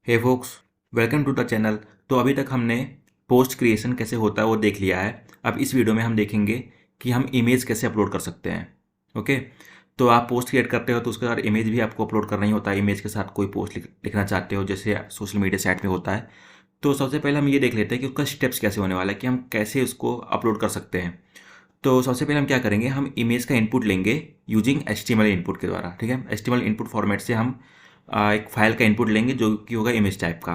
Hey folks, welcome to the channel. तो अभी तक हमने पोस्ट क्रिएशन कैसे होता है वो देख लिया है। अब इस वीडियो में हम देखेंगे कि हम इमेज कैसे अपलोड कर सकते हैं। ओके, तो आप पोस्ट क्रिएट करते हो तो उसके बाद इमेज भी आपको अपलोड करना ही होता है। इमेज के साथ कोई पोस्ट लिखना चाहते हो जैसे सोशल मीडिया साइट में होता है। तो सबसे पहले हम ये देख लेते हैं कि उसका स्टेप्स कैसे होने वाला है, कि हम कैसे उसको अपलोड कर सकते हैं। तो सबसे पहले हम क्या करेंगे, हम इमेज का इनपुट लेंगे यूजिंग HTML इनपुट के द्वारा। ठीक है, HTML इनपुट फॉर्मेट से हम एक फाइल का इनपुट लेंगे जो कि होगा इमेज टाइप का।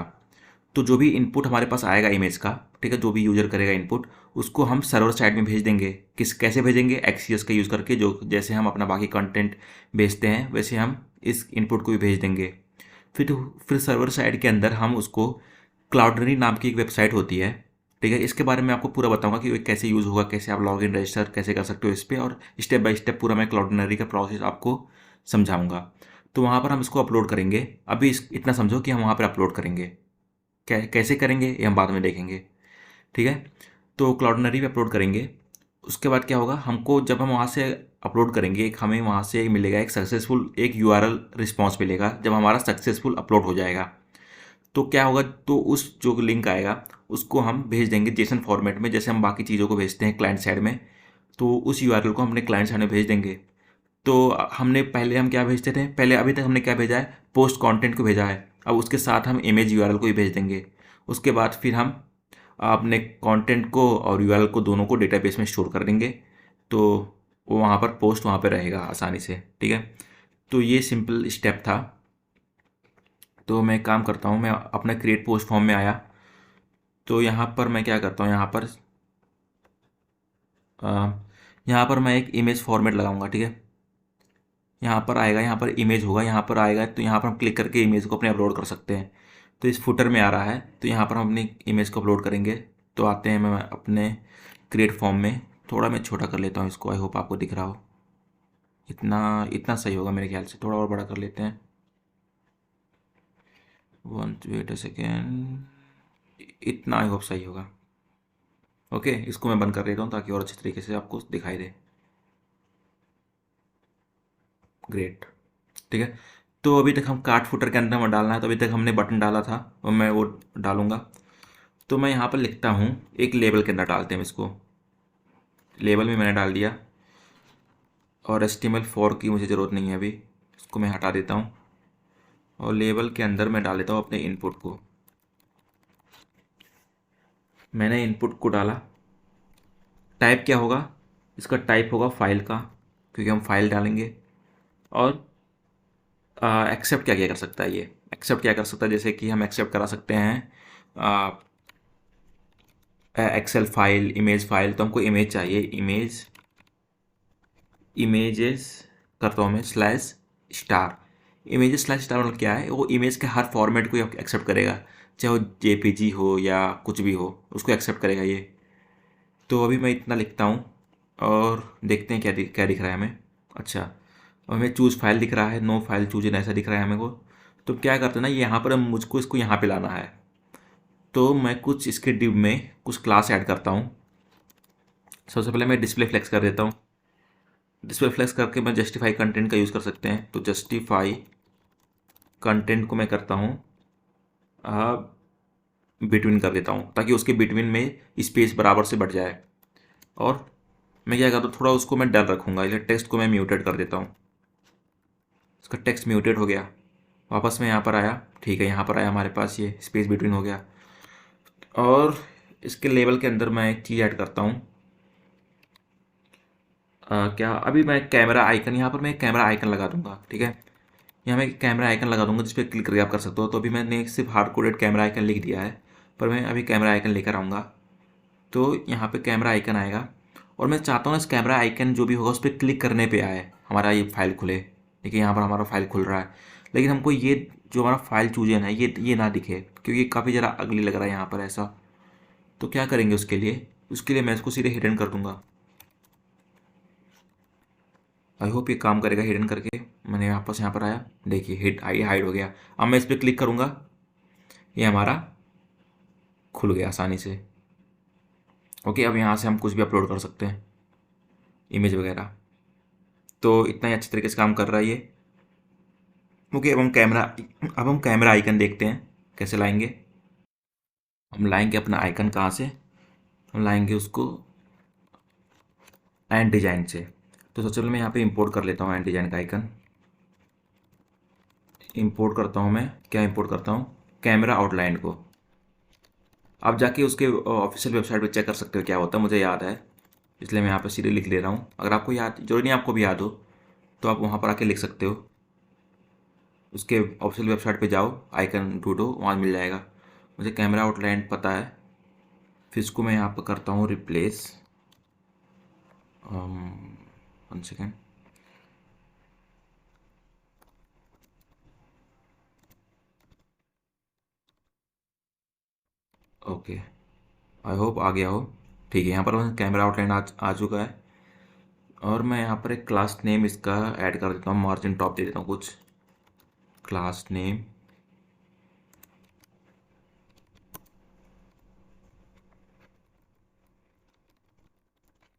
तो जो भी इनपुट हमारे पास आएगा इमेज का, ठीक है, जो भी यूजर करेगा इनपुट, उसको हम सर्वर साइड में भेज देंगे। कैसे भेजेंगे, एक्सीएस का यूज़ करके। जो जैसे हम अपना बाकी कंटेंट भेजते हैं वैसे हम इस इनपुट को भी भेज देंगे। फिर सर्वर साइड के अंदर हम उसको, क्लाउडनरी नाम की एक वेबसाइट होती है, ठीक है, इसके बारे में आपको पूरा बताऊंगा कि ये कैसे यूज़ होगा, कैसे आप लॉग इन रजिस्टर कैसे कर सकते हो इस पर, और स्टेप बाय स्टेप पूरा मैं क्लाउडनरी का प्रोसेस आपको समझाऊंगा। तो वहाँ पर हम इसको अपलोड करेंगे। अभी इतना समझो कि हम वहाँ पर अपलोड करेंगे। कैसे करेंगे ये हम बाद में देखेंगे। ठीक है, तो क्लाउडनरी पे अपलोड करेंगे। उसके बाद क्या होगा, हमको जब हम वहाँ से अपलोड करेंगे, एक हमें वहाँ से मिलेगा एक सक्सेसफुल, एक URL रिस्पॉन्स मिलेगा जब हमारा सक्सेसफुल अपलोड हो जाएगा। तो क्या होगा, तो उस जो लिंक आएगा उसको हम भेज देंगे जेसन फॉर्मेट में, जैसे हम बाकी चीज़ों को भेजते हैं क्लाइंट साइड में। तो उस URL को हमने क्लाइंट साइड में भेज देंगे। तो हमने पहले हम क्या भेजते थे, पहले अभी तक हमने क्या भेजा है, पोस्ट कंटेंट को भेजा है। अब उसके साथ हम इमेज URL को ही भेज देंगे। उसके बाद फिर हम अपने कंटेंट को और URL को दोनों को डेटाबेस में स्टोर कर देंगे। तो वो वहाँ पर पोस्ट वहाँ पर रहेगा आसानी से। ठीक है, तो ये सिंपल स्टेप था। तो मैं काम करता हूँ, मैं अपना क्रिएट पोस्ट फॉर्म में आया। तो यहाँ पर मैं क्या करता हूँ, यहाँ पर मैं एक इमेज फॉर्मेट लगाऊंगा। ठीक है, यहाँ पर आएगा, यहाँ पर इमेज होगा, यहाँ पर आएगा, तो यहाँ पर हम क्लिक करके इमेज को अपने अपलोड कर सकते हैं। तो इस फुटर में आ रहा है, तो यहाँ पर हम अपनी इमेज को अपलोड करेंगे। तो आते हैं, मैं अपने क्रिएट फॉर्म में थोड़ा मैं छोटा कर लेता हूँ इसको, आई होप आपको दिख रहा हो। इतना इतना सही होगा मेरे ख्याल से, थोड़ा और बड़ा कर लेते हैं। वेट अ सेकेंड, इतना आई होप सही होगा। ओके, इसको मैं बंद कर देता हूँ ताकि और अच्छे तरीके से आपको दिखाई दे। ग्रेट। ठीक है, तो अभी तक हम कार्ट फुटर के अंदर में डालना है, तो अभी तक हमने बटन डाला था और मैं वो डालूंगा। तो मैं यहाँ पर लिखता हूँ, एक लेबल के अंदर डालते हैं इसको। लेबल में मैंने डाल दिया, और HTML4 की मुझे ज़रूरत नहीं है अभी, इसको मैं हटा देता हूँ। और लेबल के अंदर मैं डाल देता हूँ अपने इनपुट को। मैंने इनपुट को डाला। टाइप क्या होगा, इसका टाइप होगा फाइल का, क्योंकि हम फाइल डालेंगे। और एक्सेप्ट क्या क्या कर सकता है, ये एक्सेप्ट क्या कर सकता है, जैसे कि हम एक्सेप्ट करा सकते हैं एक्सेल फाइल, इमेज फाइल। तो हमको इमेज चाहिए, इमेजेस करता हूँ मैं /स्टार। इमेजेस /स्टार मतलब क्या है, वो इमेज के हर फॉर्मेट को एक्सेप्ट करेगा, चाहे वो JPG हो या कुछ भी हो, उसको एक्सेप्ट करेगा ये। तो अभी मैं इतना लिखता हूँ और देखते हैं क्या दिख रहा है हमें। अच्छा, अब हमें चूज़ फाइल दिख रहा है, नो फाइल चूज ऐसा दिख रहा है हमें को। तो क्या करते हैं ना, यहाँ पर मुझको इसको यहाँ पे लाना है। तो मैं कुछ इसके डिव में कुछ क्लास ऐड करता हूँ। सबसे पहले मैं डिस्प्ले फ्लेक्स कर देता हूँ। डिस्प्ले फ्लेक्स करके मैं जस्टिफाई कंटेंट का यूज़ कर सकते हैं। तो जस्टिफाई कंटेंट को मैं करता हूँ बिटवीन कर देता हूँ, ताकि उसके बिटवीन में स्पेस बराबर से बढ़ जाए। और मैं क्या करता हूँ, थोड़ा उसको मैं डल रखूँगा, इसलिए टेक्स्ट को मैं म्यूटेड कर देता हूँ। इसका टेक्स्ट म्यूटेड हो गया। वापस मैं यहाँ पर आया, ठीक है, यहाँ पर आया, हमारे पास ये स्पेस बिटवीन हो गया। और इसके लेवल के अंदर मैं एक चीज़ ऐड करता हूँ। क्या, अभी मैं कैमरा आइकन, यहाँ पर मैं कैमरा आइकन लगा दूंगा। ठीक है, यहाँ मैं कैमरा आइकन लगा दूंगा जिस पर क्लिक करके आप कर सकते हो। तो अभी मैंने सिर्फ हार्ड कोडेड कैमरा आइकन लिख दिया है, पर मैं अभी कैमरा आइकन लेकर आऊँगा। तो यहाँ पे कैमरा आइकन आएगा, और मैं चाहता हूँ इस कैमरा आइकन जो भी होगा उस पर क्लिक करने पे आए, हमारा ये फाइल खुले। देखिए यहाँ पर हमारा फाइल खुल रहा है, लेकिन हमको ये जो हमारा फाइल चूजन है ये ना दिखे, क्योंकि ये काफ़ी ज़रा अगली लग रहा है यहाँ पर ऐसा। तो क्या करेंगे उसके लिए मैं इसको सीधे हिडन कर दूंगा। आई होप ये काम करेगा हिडन करके। मैंने वापस यहाँ पर आया, देखिए हाइड हो गया। अब मैं इस पर क्लिक करूँगा, ये हमारा खुल गया आसानी से। ओके, अब यहाँ से हम कुछ भी अपलोड कर सकते हैं, इमेज वगैरह। तो इतना ही अच्छे तरीके से काम कर रहा है ये। ओके, अब हम कैमरा आइकन देखते हैं। कैसे लाएंगे? हम लाएंगे अपना आइकन कहाँ से? हम लाएंगे उसको एंड डिजाइन से। तो सबसे पहले मैं यहाँ पे इंपोर्ट कर लेता हूँ एंड डिजाइन का आइकन। इंपोर्ट करता हूँ मैं, क्या इंपोर्ट करता हूँ? कैमरा आउटलाइन को। आप जाके उसके ऑफिशियल वेबसाइट पे चेक कर सकते हो क्या होता है, मुझे याद है इसलिए मैं यहाँ पे सीधे लिख ले रहा हूँ। अगर आपको याद, जरूरी नहीं आपको भी याद हो, तो आप वहाँ पर आके लिख सकते हो। उसके ऑफिशियल वेबसाइट पे जाओ, आइकन ढूंढो, वहाँ मिल जाएगा। मुझे कैमरा आउटलाइन पता है। फिर इसको मैं यहाँ पर करता हूँ replace. 1 second. Okay, I hope आ गया हो। ठीक है, यहाँ पर कैमरा आउटलाइन आ चुका है। और मैं यहाँ पर एक क्लास नेम इसका ऐड कर देता हूँ, मार्जिन टॉप दे देता हूँ कुछ, क्लास नेम।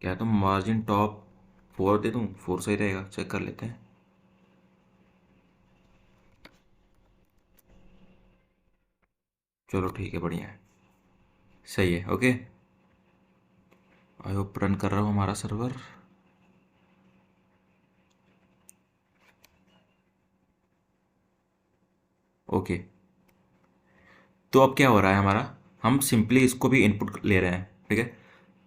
क्या तो मार्जिन टॉप 4 दे दूँ? 4 सही रहेगा, चेक कर लेते हैं। चलो ठीक है, बढ़िया है, सही है। ओके, आई होप रन कर रहा हूँ हमारा सर्वर। ओके, तो अब क्या हो रहा है हमारा, हम सिंपली इसको भी इनपुट ले रहे हैं, ठीक है।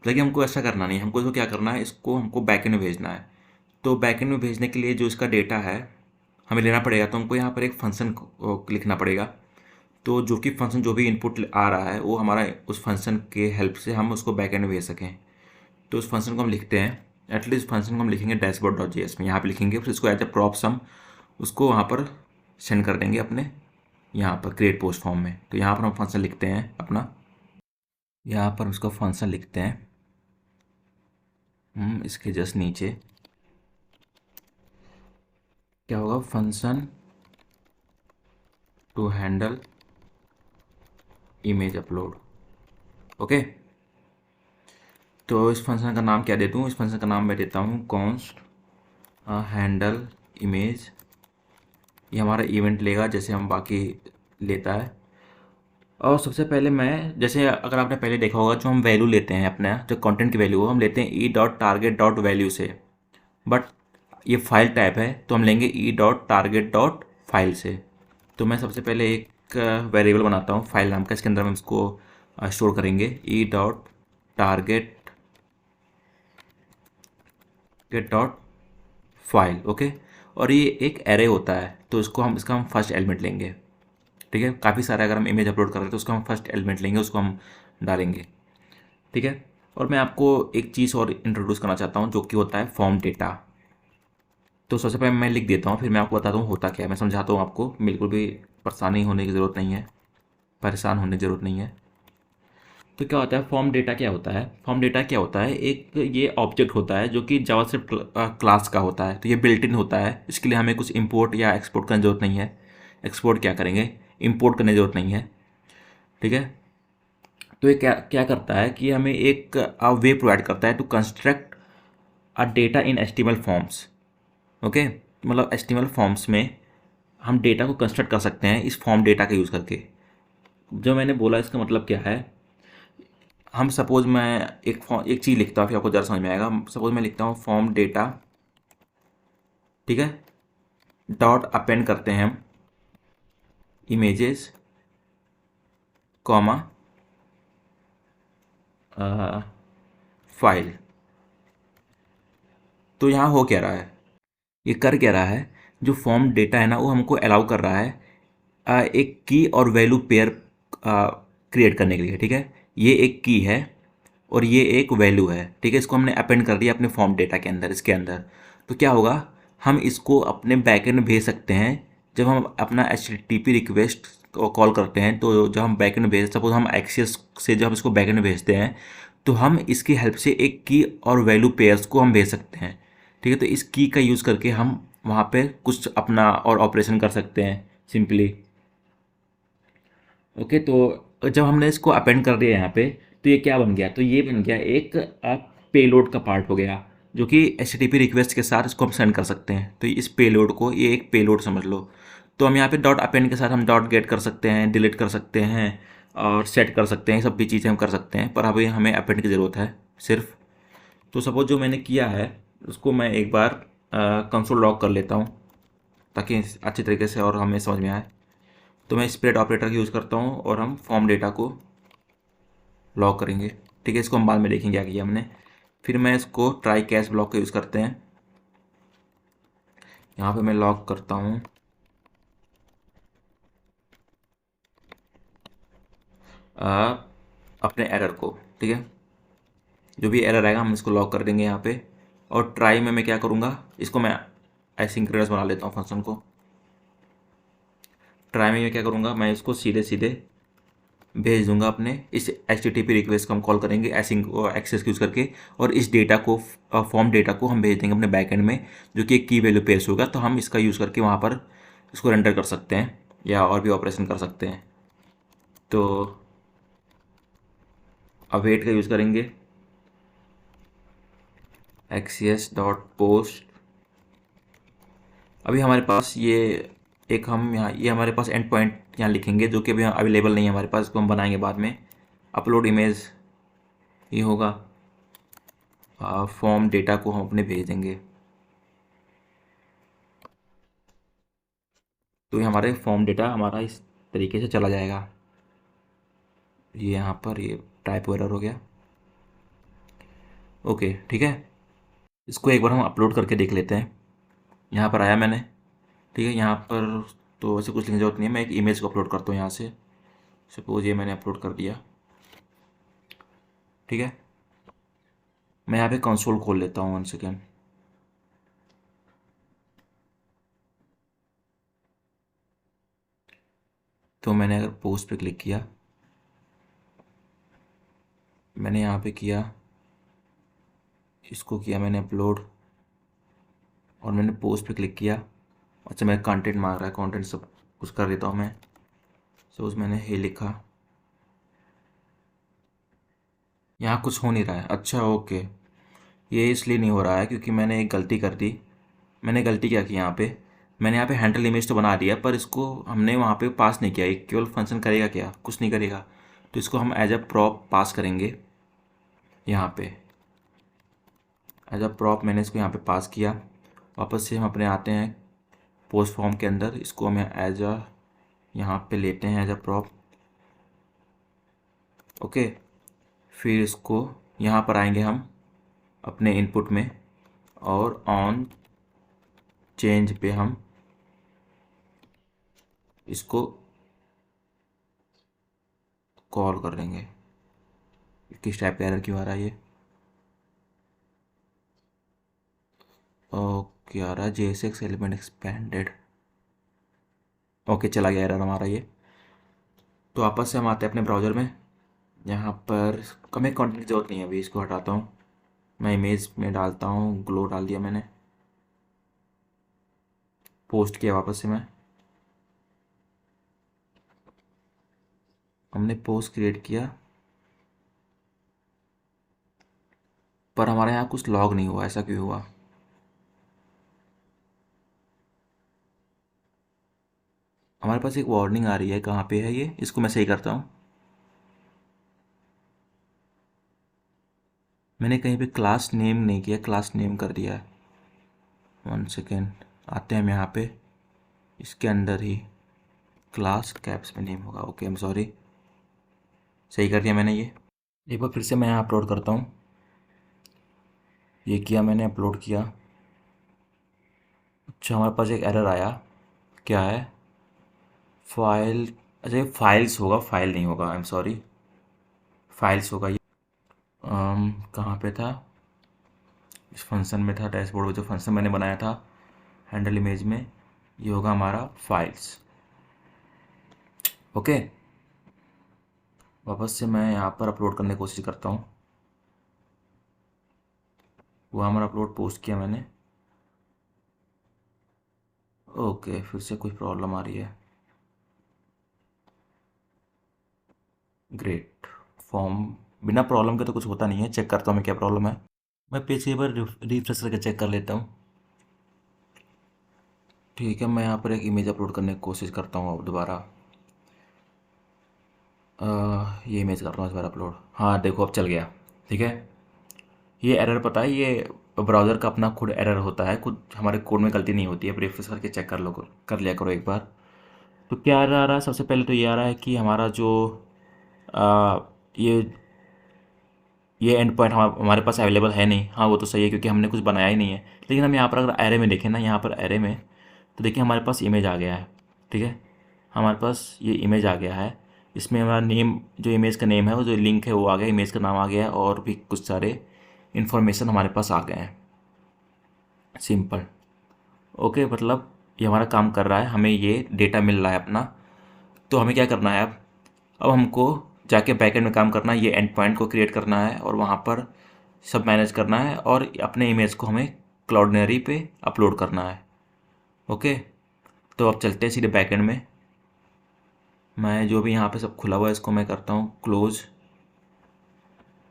लेकिन हमको ऐसा करना नहीं, हमको इसको क्या करना है, इसको हमको बैकएंड में भेजना है। तो बैकएंड में भेजने के लिए जो इसका डेटा है हमें लेना पड़ेगा, तो हमको यहाँ पर एक फंक्शन लिखना पड़ेगा। तो जो कि फंक्शन जो भी इनपुट आ रहा है वो हमारा उस फंक्शन के हेल्प से हम उसको बैकएंड में भेज सकें। तो उस फंक्शन को हम लिखते हैं, एटलीस्ट फंक्शन को हम लिखेंगे डैशबोर्ड डॉट जेएस में, यहाँ पे लिखेंगे। फिर इसको एज ए प्रॉप सम उसको वहाँ पर सेंड कर देंगे अपने यहाँ पर क्रिएट पोस्ट फॉर्म में। तो यहाँ पर हम फंक्शन लिखते हैं अपना, यहाँ पर उसका फंक्शन लिखते हैं इसके जस्ट नीचे क्या होगा, function to handle image upload. Okay, तो इस फंक्शन का नाम क्या दे दूँ? इस फंक्शन का नाम मैं देता हूँ कॉन्स्ट हैंडल इमेज। ये हमारा इवेंट लेगा जैसे हम बाकी लेता है। और सबसे पहले मैं, जैसे अगर आपने पहले देखा होगा, जो हम वैल्यू लेते हैं अपना, जो कंटेंट की वैल्यू, हम लेते हैं ई डॉट टारगेट डॉट वैल्यू से। बट ये फाइल टाइप है तो हम लेंगे ई डॉट टारगेट डॉट फाइल से। तो मैं सबसे पहले एक वेरिएबल बनाता हूँ फाइल नाम का, इसके अंदर हम इसको स्टोर करेंगे e dot target get dot file. Okay, और ये एक एरे होता है, तो इसका हम फर्स्ट एलिमेंट लेंगे, ठीक है। काफ़ी सारे अगर हम इमेज अपलोड कर रहे हैं तो उसका हम फर्स्ट एलिमेंट लेंगे, उसको हम डालेंगे, ठीक है। और मैं आपको एक चीज़ और इंट्रोड्यूस करना चाहता हूँ जो कि होता है फॉर्म डेटा। तो सबसे पहले मैं लिख देता हूँ, फिर मैं आपको बताता हूँ होता क्या है। मैं समझाता हूँ आपको, बिल्कुल भी परेशानी होने की ज़रूरत नहीं है, परेशान होने की ज़रूरत नहीं है। तो क्या होता है फॉर्म डेटा? क्या होता है फॉर्म डेटा? क्या होता है, एक ये ऑब्जेक्ट होता है जो कि जावास्क्रिप्ट क्लास का होता है। तो ये बिल्ट इन होता है, इसके लिए हमें कुछ इंपोर्ट या एक्सपोर्ट करने की ज़रूरत नहीं है। एक्सपोर्ट क्या करेंगे, इंपोर्ट करने की ज़रूरत नहीं है, ठीक है। तो ये क्या क्या करता है कि हमें एक वे प्रोवाइड करता है to construct a data in HTML forms. Okay, मतलब एचटीएमएल फॉर्म्स में हम डेटा को कंस्ट्रक्ट कर सकते हैं इस फॉर्म डेटा का यूज़ करके। जो मैंने बोला इसका मतलब क्या है, हम सपोज मैं एक चीज़ लिखता हूँ, फिर आपको ज़रा समझ में आएगा। सपोज मैं लिखता हूँ फॉर्म डेटा, ठीक है, डॉट अपेंड करते हैं हम इमेजेस कॉमा फाइल। तो यहाँ हो क्या रहा है, ये कर क्या रहा है, जो फॉर्म डेटा है ना वो हमको अलाउ कर रहा है एक की और वैल्यू पेयर क्रिएट करने के लिए, ठीक है। ये एक की है और ये एक वैल्यू है, ठीक है। इसको हमने अपेंड कर दिया अपने फॉर्म डेटा के अंदर, इसके अंदर। तो क्या होगा, हम इसको अपने बैकएंड में भेज सकते हैं। जब हम अपना HTTP रिक्वेस्ट कॉल करते हैं, तो जब हम बैकएंड में भेज, सपोज हम एक्सेस से जब हम इसको बैकएंड में भेजते हैं, तो हम इसकी हेल्प से एक की और वैल्यू पेयर्स को हम भेज सकते हैं, ठीक है। तो इस की का यूज़ करके हम वहाँ पे कुछ अपना और ऑपरेशन कर सकते हैं सिंपली। ओके, तो जब हमने इसको अपेंड कर दिया यहाँ पे, तो ये क्या बन गया, तो ये बन गया एक पेलोड का पार्ट हो गया, जो कि HTTP रिक्वेस्ट के साथ इसको हम सेंड कर सकते हैं। तो इस पेलोड को, ये एक पेलोड समझ लो। तो हम यहाँ पे डॉट अपेंड के साथ हम डॉट गेट कर सकते हैं, डिलीट कर सकते हैं और सेट कर सकते हैं, सब भी चीज़ें हम कर सकते हैं, पर अभी हमें अपेंड की ज़रूरत है सिर्फ। तो सपोज जो मैंने किया है उसको मैं एक बार कंसोल लॉग कर लेता हूँ ताकि अच्छी तरीके से और हमें समझ में आए। तो मैं स्प्लिट ऑपरेटर का यूज़ करता हूँ और हम फॉर्म डेटा को लॉग करेंगे। ठीक है, इसको हम बाद में देखेंगे क्या किया हमने। फिर मैं इसको ट्राई कैच ब्लॉक का यूज़ करते हैं। यहाँ पे मैं लॉग करता हूँ अपने एरर को। ठीक है, जो भी एरर आएगा हम इसको लॉक कर देंगे यहाँ पे। और ट्राई में मैं क्या करूँगा, इसको मैं एसिंक्रोनस बना लेता हूँ फंक्शन को। ट्राई में मैं क्या करूँगा, मैं इसको सीधे सीधे भेज दूंगा अपने इस HTTP रिक्वेस्ट को हम कॉल करेंगे एसिंक एक्सेस यूज़ करके, और इस डेटा को फॉर्म डेटा को हम भेज देंगे अपने बैकएंड में, जो कि एक की वैल्यू पेश होगा। तो हम इसका यूज़ करके वहाँ पर इसको रेंडर कर सकते हैं या और भी ऑपरेशन कर सकते हैं। तो अवेट का यूज़ करेंगे, XCS.post। अभी हमारे पास ये एक हम यहाँ ये हमारे पास एंड पॉइंट यहाँ लिखेंगे जो कि अभी अवेलेबल नहीं है हमारे पास, इसको हम बनाएंगे बाद में। अपलोड इमेज ये होगा, फॉर्म डेटा को हम अपने भेज देंगे। तो ये हमारे फॉर्म डेटा हमारा इस तरीके से चला जाएगा। ये यहाँ पर ये टाइप एरर हो गया। ओके ठीक है, इसको एक बार हम अपलोड करके देख लेते हैं। यहाँ पर आया मैंने, ठीक है। यहाँ पर तो वैसे कुछ लिखने की जरूरत नहीं है, मैं एक इमेज को अपलोड करता हूँ यहाँ से। सपोज ये मैंने अपलोड कर दिया, ठीक है। मैं यहाँ पे कंसोल खोल लेता हूँ, 1 सेकेंड। तो मैंने अगर पोस्ट पे क्लिक किया, मैंने यहाँ पे किया, इसको किया मैंने अपलोड, और मैंने पोस्ट पे क्लिक किया। अच्छा, मैं कंटेंट मांग रहा है, कंटेंट सब कुछ कर देता हूँ मैं। सपोज मैंने हे लिखा, यहाँ कुछ हो नहीं रहा है। अच्छा ओके, ये इसलिए नहीं हो रहा है क्योंकि मैंने एक गलती कर दी। मैंने गलती क्या की, यहाँ पे मैंने यहाँ पे हैंडल इमेज तो बना दिया, पर इसको हमने वहाँ पे पास नहीं किया। एक केवल फंक्शन करेगा क्या, कुछ नहीं करेगा। तो इसको हम एज अ प्रॉप पास करेंगे। यहाँ पे एज अ प्रॉप मैंने इसको यहाँ पे पास किया। वापस से हम अपने आते हैं पोस्ट फॉर्म के अंदर, इसको हम एज अ यहाँ पे लेते हैं एज अ प्रॉप। ओके, फिर इसको यहाँ पर आएंगे हम अपने इनपुट में, और ऑन चेंज पे हम इसको कॉल कर देंगे। किस टाइप का एरर क्यों आ रहा है ये, ओके आ रहा है JSX एलिमेंट एक्सपेंडेड। ओके, चला गया एरर हमारा ये। तो वापस से हम आते हैं अपने ब्राउज़र में। यहाँ पर हमें कंटेंट की जरूरत नहीं है, अभी इसको हटाता हूँ। मैं इमेज में डालता हूँ, ग्लो डाल दिया मैंने, पोस्ट किया वापस से मैं। हमने पोस्ट क्रिएट किया, पर हमारे यहाँ कुछ लॉग नहीं हुआ। ऐसा क्यों हुआ? हमारे पास एक वार्निंग आ रही है, कहाँ पे है ये? इसको मैं सही करता हूँ। मैंने कहीं पे क्लास नेम नहीं किया, क्लास नेम कर दिया है। 1 सेकेंड, आते हैं हम यहाँ पे, इसके अंदर ही क्लास कैप्स में नेम होगा। ओके, आई एम सॉरी, सही कर दिया मैंने ये। एक बार फिर से मैं यहाँ अपलोड करता हूँ। ये किया मैंने, अपलोड किया। अच्छा, हमारे पास एक एरर आया, क्या है? फाइल, अच्छा ये फाइल्स होगा, फाइल नहीं होगा, आई एम सॉरी, फाइल्स होगा ये। कहाँ पे था? इस फंक्शन में था, डैशबोर्ड में जो फंक्शन मैंने बनाया था हैंडल इमेज में। ये होगा हमारा फाइल्स। ओके, वापस से मैं यहाँ पर अपलोड करने की कोशिश करता हूँ। वो हमारा अपलोड पोस्ट किया मैंने। ओके, फिर से कुछ प्रॉब्लम आ रही है। ग्रेट, फॉर्म बिना प्रॉब्लम के तो कुछ होता नहीं है। चेक करता हूँ मैं क्या प्रॉब्लम है। मैं पेज एक बार रिफ्रेश करके चेक कर लेता हूँ। ठीक है, मैं यहाँ पर एक इमेज अपलोड करने की कोशिश करता हूँ अब दोबारा। ये इमेज कर रहा हूँ इस बार अपलोड। हाँ देखो अब चल गया। ठीक है, ये एरर पता है, ये ब्राउज़र का अपना खुद एरर होता है, खुद हमारे कोड में गलती नहीं होती है। अब रिफ्रेश करके चेक कर लिया करो एक बार। तो क्या आ रहा है, सबसे पहले तो ये आ रहा है कि हमारा जो आ, ये एंड पॉइंट हमारे पास अवेलेबल है नहीं। हाँ वो तो सही है क्योंकि हमने कुछ बनाया ही नहीं है। लेकिन हम यहाँ पर अगर एरे में देखें ना, यहाँ पर एरे में तो देखिए हमारे पास इमेज आ गया है। ठीक है, हमारे पास ये इमेज आ गया है। इसमें हमारा नेम, जो इमेज का नेम है, वो जो लिंक है वो आ गया, इमेज का नाम आ गया है, और भी कुछ सारे इन्फॉर्मेशन हमारे पास आ गए हैं। सिंपल। ओके, मतलब ये हमारा काम कर रहा है, हमें ये डेटा मिल रहा है अपना। तो हमें क्या करना है अब हमको जाके बैकएंड में काम करना है, ये एंड पॉइंट को क्रिएट करना है और वहाँ पर सब मैनेज करना है, और अपने इमेज को हमें क्लाउडनेरी पे अपलोड करना है। ओके, तो अब चलते हैं सीधे बैकएंड में। मैं जो भी यहाँ पे सब खुला हुआ है इसको मैं करता हूँ क्लोज।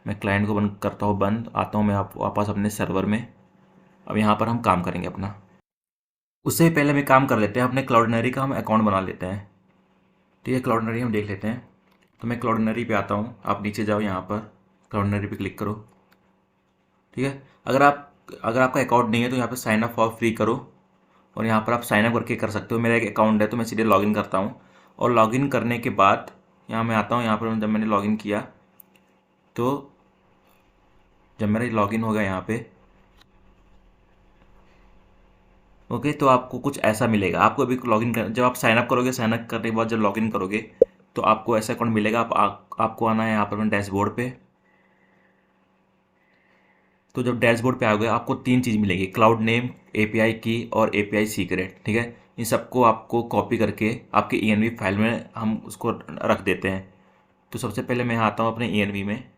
मैं क्लाइंट को बंद करता हूँ, बंद। आता हूँ मैं वापस अपने सर्वर में। अब यहाँ पर हम काम करेंगे अपना। उससे पहले हम काम कर लेते हैं, अपने क्लाउडनेरी का हम अकाउंट बना लेते हैं। ठीक है, क्लाउडनेरी हम देख लेते हैं। तो मैं क्लाउडनेरी पे आता हूँ, आप नीचे जाओ, यहाँ पर क्लाउडनेरी पे क्लिक करो। ठीक है, अगर आपका अकाउंट नहीं है तो यहाँ पे साइन अप फॉर फ्री करो, और यहाँ पर आप साइन अप करके कर सकते हो। मेरा एक अकाउंट है तो मैं सीधे लॉगिन करता हूँ, और लॉगिन करने के बाद यहाँ मैं आता हूँ। यहाँ पर जब मैंने लॉगिन किया, तो जब मेरा लॉगिन हो गया यहाँ पे, ओके, तो आपको कुछ ऐसा मिलेगा। आपको अभी लॉगिन कर, जब आप साइन अप करोगे, साइन अप करने के बाद जब लॉगिन करोगे तो आपको ऐसा अकाउंट मिलेगा। आपको आना है यहाँ पर डैशबोर्ड पे। तो जब डैशबोर्ड पे आओगे आपको तीन चीज़ मिलेगी, क्लाउड नेम, एपीआई की और एपीआई सीक्रेट। ठीक है, इन सबको आपको कॉपी करके आपके ईएनवी फाइल में हम उसको रख देते हैं। तो सबसे पहले मैं आता हूँ अपने ईएनवी में।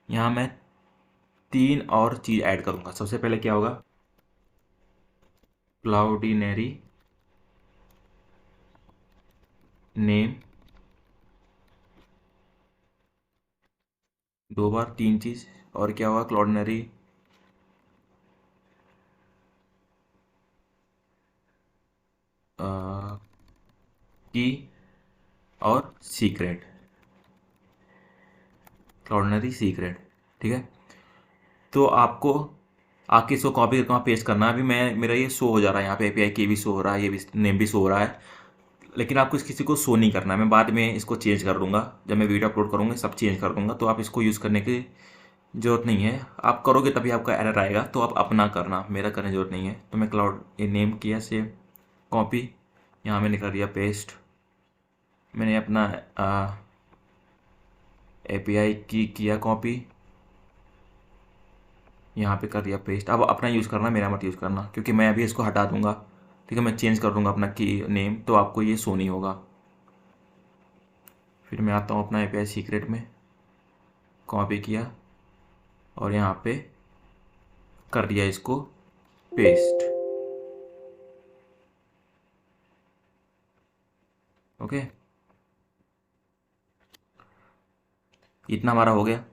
यहाँ मैं तीन और चीज़ ऐड करूँगा। सबसे पहले क्या होगा, क्लाउडिनेरी नेम, दो बार तीन चीज़। और क्या होगा, क्लाउडिनेरी की और सीक्रेट, क्लाउडिनेरी सीक्रेट। ठीक है, तो आपको आके इसको कॉपी करके वहाँ पेस्ट करना है। अभी मेरा ये शो हो जा रहा है यहाँ पे, एपीआई की भी शो हो रहा है, ये भी नेम भी शो हो रहा है, लेकिन आपको किसी को शो नहीं करना है। मैं बाद में इसको चेंज कर दूंगा, जब मैं वीडियो अपलोड करूँगा सब चेंज कर दूंगा। तो आप इसको यूज़ करने की ज़रूरत नहीं है। आप करोगे तभी आपका एरर आएगा, तो आप अपना करना, मेरा करने की ज़रूरत नहीं है। तो मैं क्लाउड ये नेम किया सेव, कॉपी, यहाँ मैंने कर दिया पेस्ट। मैंने अपना एपीआई की किया कॉपी, यहाँ पे कर दिया पेस्ट। अब अपना यूज़ करना, मेरा मत यूज़ करना, क्योंकि मैं अभी इसको हटा दूंगा। ठीक है, मैं चेंज कर दूंगा अपना की नेम, तो आपको ये शो नहीं होगा। फिर मैं आता हूँ अपना एपीआई सीक्रेट में, कॉपी किया और यहाँ पे कर दिया इसको पेस्ट। ओके, इतना हमारा हो गया।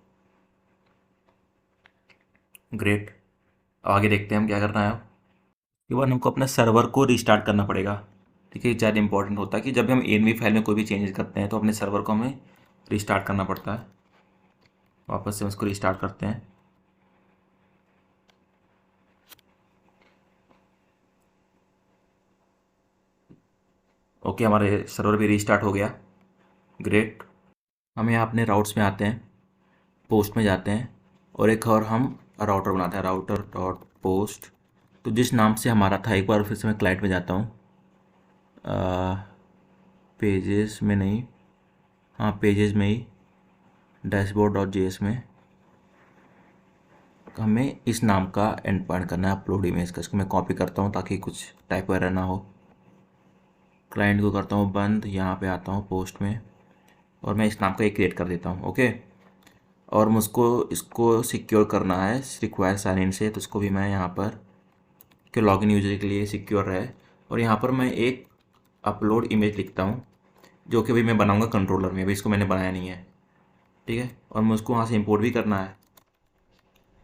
ग्रेट, आगे देखते हैं हम क्या करना है। इसके बाद हमको अपने सर्वर को रिस्टार्ट करना पड़ेगा। ठीक है, ज़्यादा इंपॉर्टेंट होता है कि जब भी हम एनवी फाइल में कोई भी चेंजेस करते हैं तो अपने सर्वर को हमें रिस्टार्ट करना पड़ता है। वापस से उसको रिस्टार्ट करते हैं। ओके, हमारे सर्वर भी रिस्टार्ट हो गया। ग्रेट, हम यहाँ अपने राउट्स में आते हैं, पोस्ट में जाते हैं, और एक और हम राउटर बनाते हैं, राउटर डॉट पोस्ट। तो जिस नाम से हमारा था, एक बार फिर से मैं क्लाइंट में जाता हूँ, पेजेस में नहीं, हाँ पेजेस में ही, डैशबोर्ड डॉट जेएस में हमें इस नाम का एंड पॉइंट करना है, अपलोड इमेज का। इसको मैं कॉपी करता हूँ ताकि कुछ टाइप एरर ना हो। क्लाइंट को करता हूँ बंद, यहाँ पे आता हूँ पोस्ट में, और मैं इस नाम का एक क्रिएट कर देता हूँ। ओके, और मुझको इसको सिक्योर करना है रिक्वायर साइन इन से, तो इसको भी मैं यहाँ पर कि लॉगिन यूजर के लिए सिक्योर है। और यहाँ पर मैं एक अपलोड इमेज लिखता हूँ, जो कि अभी मैं बनाऊँगा कंट्रोलर में, अभी इसको मैंने बनाया नहीं है। ठीक है, और मुझको वहाँ से इंपोर्ट भी करना है।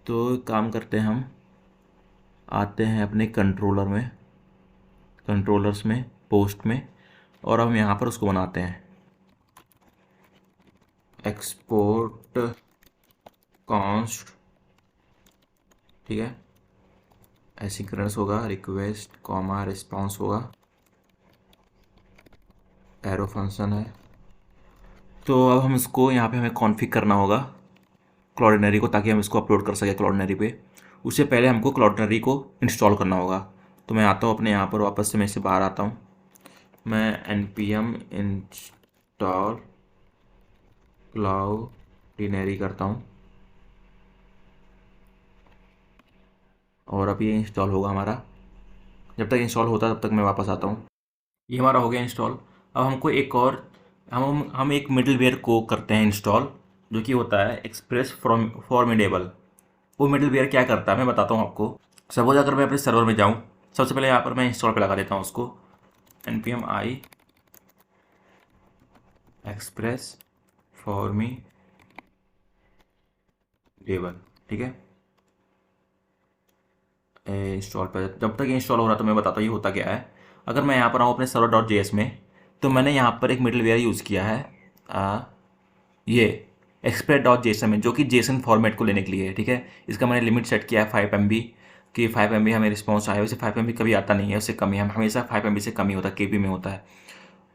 तो काम करते हैं, हम आते हैं अपने कंट्रोलर में, कंट्रोलर्स में, पोस्ट में, और हम यहाँ पर उसको बनाते हैं एक्सपोर्ट कॉन्स्ट, ठीक है। एसिंक्रोनस होगा, रिक्वेस्ट कॉमा रिस्पॉन्स होगा, एरो फंक्शन है। तो अब हम इसको यहाँ पे हमें कॉन्फ़िग करना होगा क्लाउडनरी को, ताकि हम इसको अपलोड कर सकें क्लाउडनरी पे। उससे पहले हमको क्लाउडनरी को इंस्टॉल करना होगा। तो मैं आता हूँ अपने यहाँ पर वापस से, मैं इससे बाहर आता हूँ, मैं npm इंस्टॉल क्लाउडनरी करता हूँ और अब ये इंस्टॉल होगा हमारा। जब तक इंस्टॉल होता है तब तक मैं वापस आता हूँ। ये हमारा हो गया इंस्टॉल। अब हमको एक और हम एक मिडलवेयर को करते हैं इंस्टॉल, जो कि होता है एक्सप्रेस फॉर्मिडेबल। वो मिडलवेयर क्या करता है मैं बताता हूँ आपको। सपोज अगर मैं अपने सर्वर में जाऊँ, सबसे पहले यहाँ पर मैं इंस्टॉल पे लगा देता हूँ उसको, npm i एक्सप्रेस फॉर्मिडेबल, ठीक है। इंस्टॉल पर जब तक इंस्टॉल हो रहा तो मैं बताता हूँ ये होता क्या है। अगर मैं यहाँ पर आऊँ अपने server.js में, तो मैंने यहाँ पर एक मिडलवेयर यूज़ किया है, ये express.json में, जो कि जेसन फॉर्मेट को लेने के लिए है, ठीक है। इसका मैंने लिमिट सेट किया है 5 MB कि 5 MB हमें रिस्पॉन्स आए। वैसे 5 MB कभी आता नहीं है, उससे कम ही, हम हमेशा 5 MB से कम ही होता है, KB में होता है,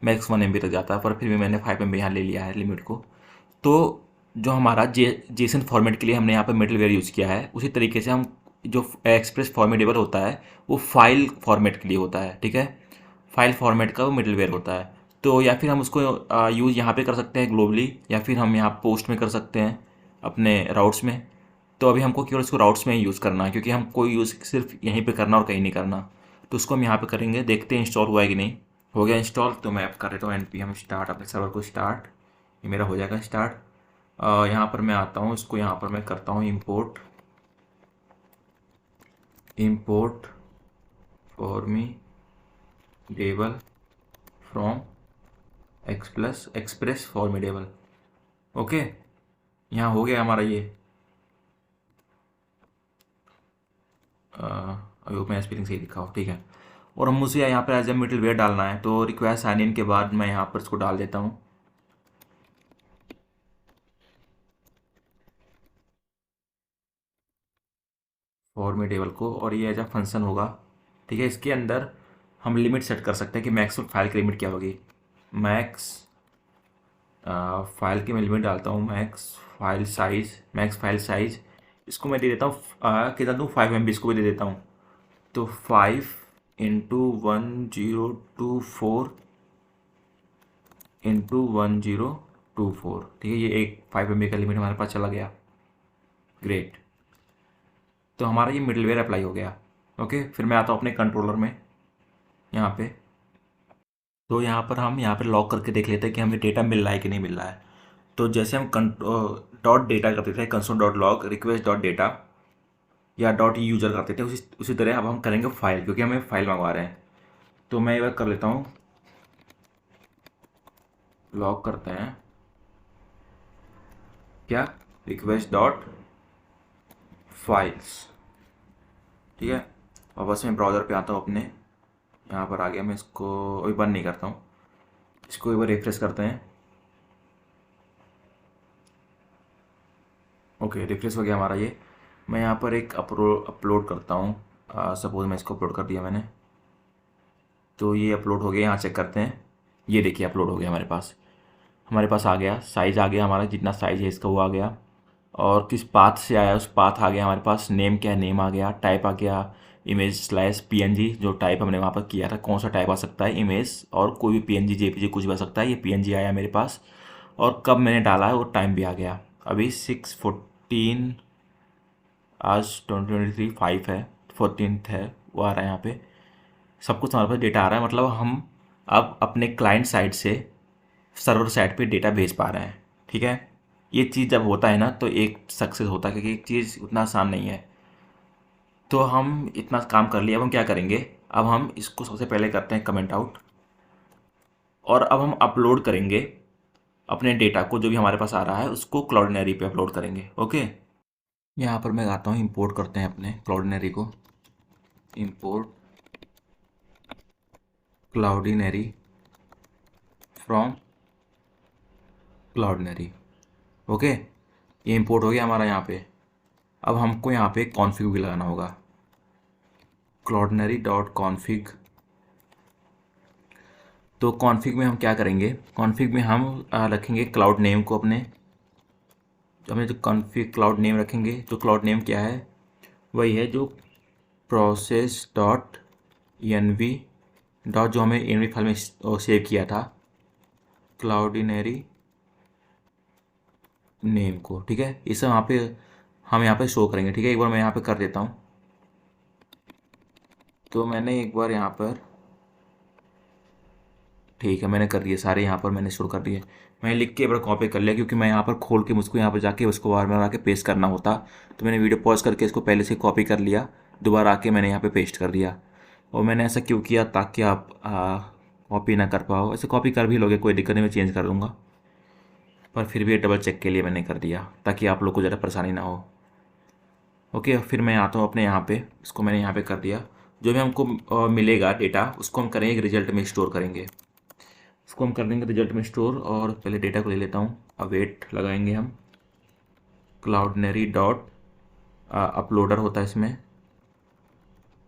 मैक्स 1 MB तक जाता है, पर फिर भी मैंने 5 MB यहाँ ले लिया है लिमिट को। तो जो हमारा जेसन फॉर्मेट के लिए हमने यहाँ पर मिडलवेयर यूज़ किया है, उसी तरीके से हम जो एक्सप्रेस फॉर्मेटेबल होता है वो फाइल फॉर्मेट के लिए होता है, ठीक है। फाइल फॉर्मेट का वो मिडलवेयर होता है। तो या फिर हम उसको यूज़ यहाँ पे कर सकते हैं ग्लोबली, या फिर हम यहाँ पोस्ट में कर सकते हैं अपने राउट्स में। तो अभी हमको केवल इसको राउट्स में ही यूज़ करना है, क्योंकि हम कोई यूज़ सिर्फ यहीं पे करना और कहीं नहीं करना। तो उसको हम यहाँ पे करेंगे, देखते हैं इंस्टॉल हुआ है कि नहीं। हो गया इंस्टॉल, तो मैं अब कर देता हूँ npm स्टार्ट, अपने सर्वर को स्टार्ट, ये मेरा हो जाएगा स्टार्ट। यहाँ पर मैं आता हूँ, इसको यहाँ पर मैं करता हूँ import formidable from express formidable. Okay, यहाँ हो गया हमारा ये। अभी मैं स्पेलिंग सही लिखा हूँ, ठीक है। और हम मुझे यहाँ पर एज ए मिडलवेयर डालना है, तो रिक्वेस्ट साइन इन के बाद मैं यहाँ पर इसको डाल देता हूँ फॉर्मिडेबल को, और ये एज अ फंक्शन होगा, ठीक है। इसके अंदर हम लिमिट सेट कर सकते हैं कि मैक्स फाइल की लिमिट क्या होगी। मैक्स फाइल की मैं लिमिट डालता हूँ, मैक्स फाइल साइज, इसको मैं दे देता हूँ कितना दूँ, 5 MB इसको भी दे देता हूँ। तो 5 × 1024 × 1024, ठीक है। ये एक 5 MB का लिमिट हमारे पास चला गया, ग्रेट। तो हमारा ये मिडलवेयर अप्लाई हो गया। ओके, फिर मैं आता हूँ अपने कंट्रोलर में यहाँ पे। तो यहाँ पर हम यहाँ पर लॉग करके देख लेते हैं कि हमें डेटा मिल रहा है कि नहीं मिल रहा है। तो जैसे हम डॉट डेटा करते थे, console dot log request dot data या डॉट यूजर करते थे, उसी तरह अब हम करेंगे फाइल, क्योंकि हमें फाइल मंगवा रहे हैं। तो मैं ये बार कर लेता हूँ, लॉग करते हैं क्या, रिक्वेस्ट डॉट फाइल्स, ठीक है। वापस मैं ब्राउज़र पे आता हूँ अपने, यहाँ पर आ गया। मैं इसको अभी बंद नहीं करता हूँ, इसको एक बार रिफ्रेश करते हैं। ओके, रिफ्रेश हो गया हमारा ये। मैं यहाँ पर एक अपलोड करता हूँ, सपोज मैं इसको अपलोड कर दिया मैंने, तो ये अपलोड हो गया। यहाँ चेक करते हैं, ये देखिए अपलोड हो गया हमारे पास आ गया, साइज़ आ गया हमारा, जितना साइज़ है इसका वो आ गया, और किस पाथ से आया उस पाथ आ गया हमारे पास। नेम क्या है, नेम आ गया। टाइप आ गया image/png, जो टाइप हमने वहाँ पर किया था, कौन सा टाइप आ सकता है, इमेज, और कोई भी PNG JPG कुछ भी आ सकता है। ये PNG आया मेरे पास, और कब मैंने डाला है वो टाइम भी आ गया। अभी 6:14, आज 2023 5 है, 14th है, वो आ रहा है यहाँ पे। सब कुछ हमारे पास डेटा आ रहा है, मतलब हम अब अपने क्लाइंट साइड से सर्वर साइड पे डेटा भेज पा रहे हैं, ठीक है। ये चीज़ जब होता है ना तो एक सक्सेस होता है, क्योंकि एक चीज़ उतना आसान नहीं है। तो हम इतना काम कर लिया, अब हम क्या करेंगे, अब हम इसको सबसे पहले करते हैं कमेंट आउट, और अब हम अपलोड करेंगे अपने डेटा को, जो भी हमारे पास आ रहा है उसको क्लाउडनरी पे अपलोड करेंगे। ओके, यहाँ पर मैं आता हूँ, इंपोर्ट करते हैं अपने क्लाउडनरी को, इंपोर्ट क्लाउडिनरी फ्रॉम क्लाउडिनरी। ओके, ये इंपोर्ट हो गया हमारा यहाँ पे। अब हमको यहाँ पे कॉन्फ़िग भी लगाना होगा, क्लाउडिनरी डॉट कॉन्फ़िग। तो कॉन्फ़िग में हम क्या करेंगे, कॉन्फ़िग में हम रखेंगे क्लाउड नेम को अपने, जो हमने जो कॉन्फ़िग क्लाउड नेम रखेंगे, तो क्लाउड नेम क्या है, वही है जो process dot N V dot, जो हमें एन वी फाइल में सेव किया था, क्लाउडिनरी नेम को। ठीक है, इसे वहाँ पे हम यहाँ पे शो करेंगे। ठीक है, एक बार मैं यहाँ पे कर देता हूँ। तो मैंने एक बार यहाँ पर, ठीक है, मैंने कर दिए सारे, यहाँ पर मैंने शुरू कर दिए। मैंने लिख के एक बार कॉपी कर लिया, क्योंकि मैं यहाँ पर खोल के मुझको यहाँ पर जाके उसको बार बार आके पेस्ट करना होता। तो मैंने वीडियो पॉज करके इसको पहले से कॉपी कर लिया, दोबारा आके मैंने यहाँ पे पेस्ट कर दिया। और मैंने ऐसा क्यों किया, ताकि आप कॉपी ना कर पाओ। ऐसे कॉपी कर भी लोगे, कोई दिक्कत नहीं, मैं चेंज कर दूँगा, पर फिर भी डबल चेक के लिए मैंने कर दिया, ताकि आप लोग को ज़्यादा परेशानी ना हो। ओके, फिर मैं आता हूँ अपने यहाँ पे, इसको मैंने यहाँ पे कर दिया। जो भी हमको मिलेगा डेटा, उसको हम करेंगे एक रिजल्ट में स्टोर करेंगे। इसको हम कर देंगे रिजल्ट में स्टोर, और पहले डेटा को ले लेता हूँ। अवेट लगाएंगे हम, क्लाउडनरी डॉट अपलोडर होता है इसमें,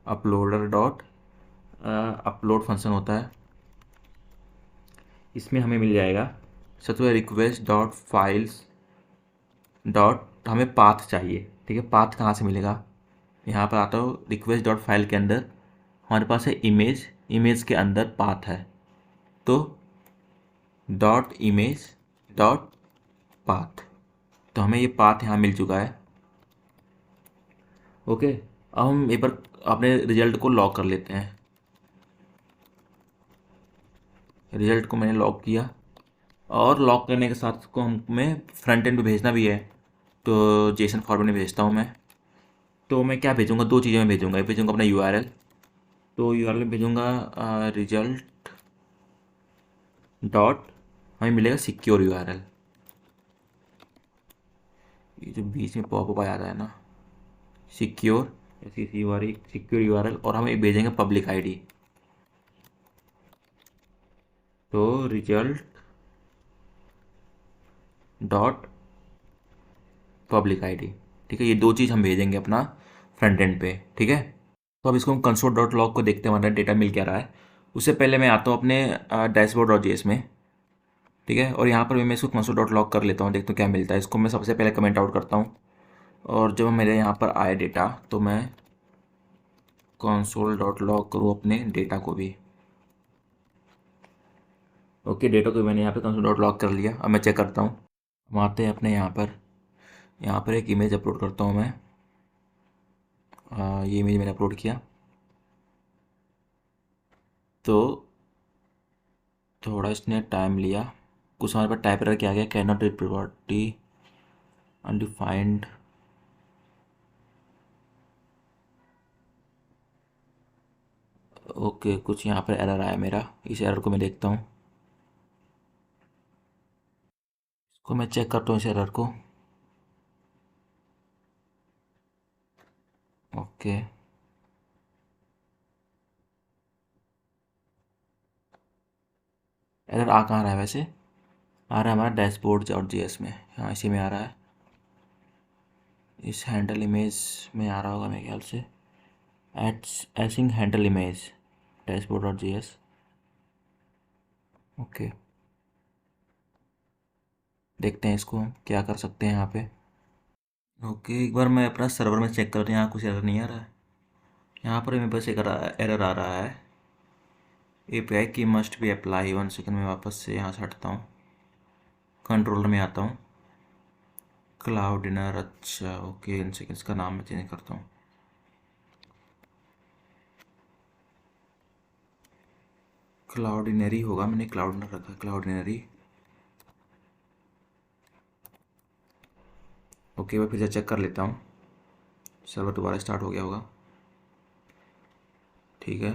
अपलोडर डॉट अपलोड फंक्शन होता है। इसमें हमें मिल जाएगा सबसे रिक्वेस्ट डॉट फाइल्स डॉट, हमें पाथ चाहिए। ठीक है, पाथ कहाँ से मिलेगा, यहाँ पर आता हूँ रिक्वेस्ट डॉट फाइल के अंदर हमारे पास है इमेज, इमेज के अंदर पाथ है, तो डॉट इमेज डॉट पाथ, तो हमें ये पाथ यहाँ मिल चुका है। ओके, अब हम एक बार अपने रिजल्ट को लॉक कर लेते हैं। रिजल्ट को मैंने लॉक किया, और लॉक करने के साथ को हमें फ्रंट एंड पे भेजना भी है, तो जेसन फॉर्मेट में भेजता हूँ मैं। तो मैं क्या भेजूँगा, दो चीज़ें मैं भेजूँगा, एक भेजूँगा अपना यूआरएल, तो यूआरएल भेजूँगा रिजल्ट डॉट, हमें मिलेगा सिक्योर यूआरएल। ये जो बीच में पॉपअप आ जाता है ना, सिक्योर, ऐसी सी वाली सिक्योर यूआरएल, और हम एक भेजेंगे पब्लिक आईडी, तो रिजल्ट डॉट पब्लिक आईडी। ठीक है, ये दो चीज़ हम भेजेंगे अपना फ्रंट एंड पे। ठीक है, तो अब इसको हम कंसोल डॉट लॉग को देखते हैं हमारा डेटा मिल क्या रहा है। उससे पहले मैं आता हूँ अपने डैशबोर्ड डॉट जेएस में। ठीक है, और यहाँ पर भी मैं इसको कंसोल डॉट लॉग कर लेता हूँ, देखते हैं क्या मिलता है। इसको मैं सबसे पहले कमेंट आउट करता हूँ, और जब मेरे यहाँ पर आए डेटा, तो मैं कंसोल डॉट लॉग करूँ अपने डेटा को भी। ओके, डेटा को मैंने यहाँ पे कंसोल डॉट लॉग कर लिया। अब मैं चेक करता हूँ, हम आते हैं अपने यहाँ पर एक इमेज अपलोड करता हूँ मैं। ये इमेज मैंने अपलोड किया, तो थोड़ा इसने टाइम लिया, कुछ हमारे पास टाइप एरर क्या गया, can not property undefined. Okay, कुछ यहाँ पर एरर आया मेरा, इस एरर को मैं देखता हूँ, इसको मैं चेक करता हूँ इस एरर को। ओके, एरर आ कहाँ रहा है वैसे, आ रहा है हमारा डैशबोर्ड डॉट जीएस में, हाँ इसी में आ रहा है, इस हैंडल इमेज में आ रहा होगा मेरे ख्याल से, async handle image dashboard dot JS. Okay, देखते हैं इसको हम क्या कर सकते हैं यहाँ पे। ओके, एक बार मैं अपना सर्वर में चेक करते हैं, यहाँ कुछ एरर नहीं आ रहा है। यहाँ पर मेरे पास एक एरर आ रहा है, एपीआई की मस्ट बी अप्लाई। 1 सेकंड में वापस से यहाँ से हटता हूँ, कंट्रोलर में आता हूँ, क्लाउडिनर, अच्छा ओके, 1 सेकंड इसका नाम मैं चेंज करता हूँ, क्लाउडिनरी होगा, मैंने क्लाउडिनर रखा है, क्लाउडिनरी। ओके, मैं फिर से चेक कर लेता हूँ, सर्वर दोबारा स्टार्ट हो गया होगा। ठीक है,